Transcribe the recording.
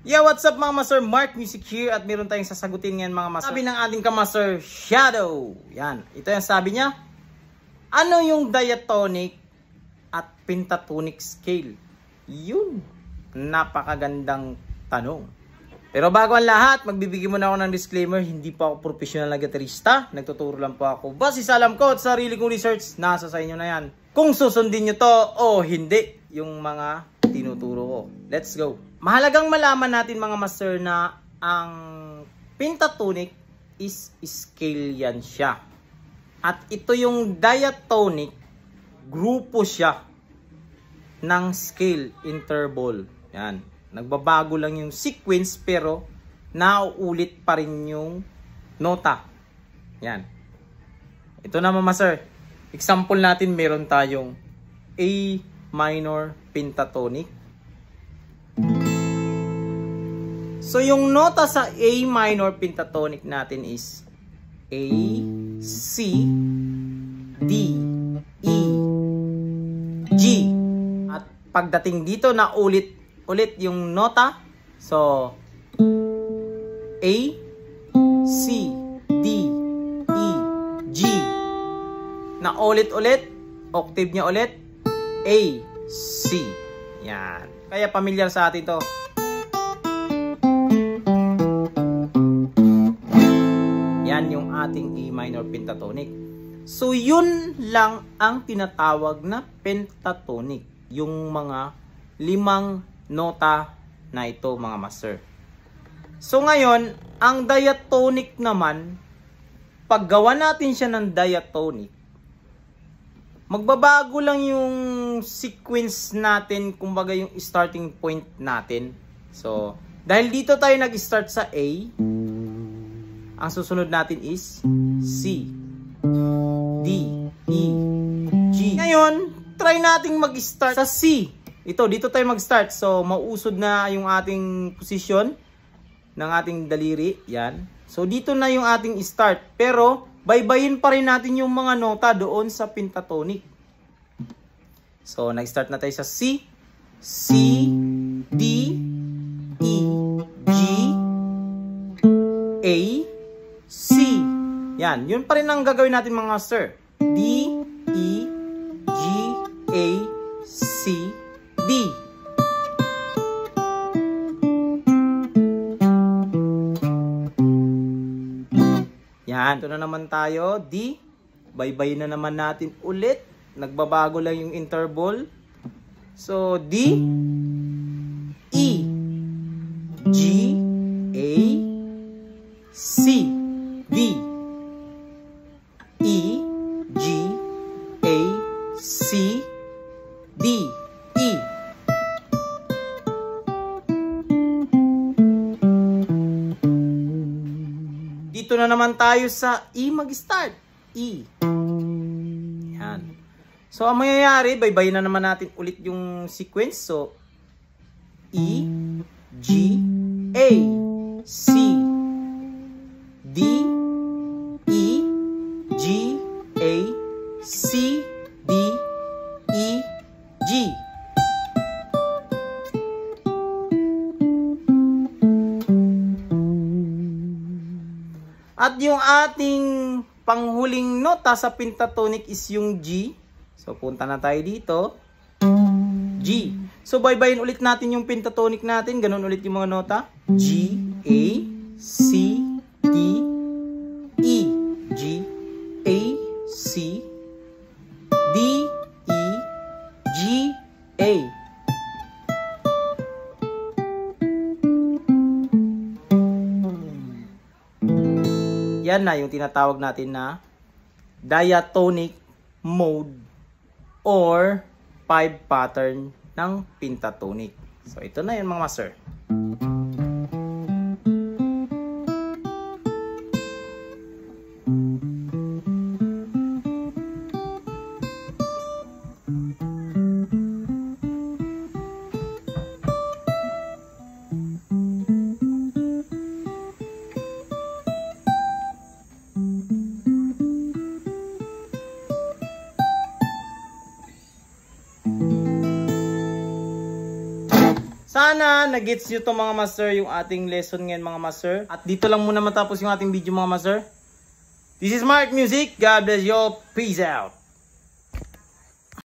Yeah, what's up mga master? Mark Music here at meron tayong sasagutin ngayon mga master. Sabi ng ating kamaster, Shadow. Yan, ito yung sabi niya. Ano yung diatonic at pentatonic scale? Yun, napakagandang tanong. Pero bago ang lahat, magbibigay muna ako ng disclaimer. Hindi po ako professional na gitarista. Nagtuturo lang po ako. Base sa alam ko at sarili kong research, nasa sa inyo na yan. Kung susundin nyo to o hindi, yung mga tinuturo ko. Let's go. Mahalagang malaman natin mga master na ang pentatonic is scale yan siya. At ito yung diatonic, grupo siya ng scale interval. Yan. Nagbabago lang yung sequence pero nauulit pa rin yung nota. Yan. Ito naman master. Example natin meron tayong A minor pentatonic. So yung nota sa A minor pentatonic natin is A, C, D, E, G. At pagdating dito na ulit yung nota. So A, C, D, E, G. Na ulit-ulit, octave niya ulit, A, C. Yan. Kaya pamilyar sa atin to. Yan yung ating A minor pentatonic. So yun lang ang tinatawag na pentatonic. Yung mga limang nota na ito mga master. So ngayon, ang diatonic naman, paggawa natin siya ng diatonic, magbabago lang yung sequence natin, kumbaga yung starting point natin. So, dahil dito tayo nag-start sa A, ang susunod natin is C, D, E, G. Ngayon, try nating mag-start sa C. Dito tayo mag-start. So, mauusod na yung ating position ng ating daliri. Yan. So, dito na yung ating start. Pero, baybayin pa rin natin yung mga nota doon sa pentatonic. So, nag-start na tayo sa C, C, D, E, G, A, C. Yan. Yun pa rin ang gagawin natin mga master. D, E, G, A, C, D. Yan. Ito na naman tayo. D. Baybayin na naman natin ulit. Nagbabago lang yung interval. So, D, E, G, A, C, D, E, G, A, C, D, E. Dito na naman tayo sa E mag-start. E. Yan. So, ang mangyayari, baybayin na naman natin ulit yung sequence. So, E, G, A, C, D, E, G, A, C, D, E, G. At yung ating panghuling nota sa pentatonic is yung G. So, punta na tayo dito. G. So, baybayin ulit natin yung pentatonic natin. Ganun ulit yung mga nota. G, A, C, D, E, G, A, C, D, E, G, A. Yan na yung tinatawag natin na diatonic mode or 5 pattern ng pentatonic. So, ito na yun mga master. Sa Sana nagets nyo to mga master, yung ating lesson ngayon mga master. At dito lang muna matapos yung ating video mga master. This is Mark Music. God bless you. Peace out.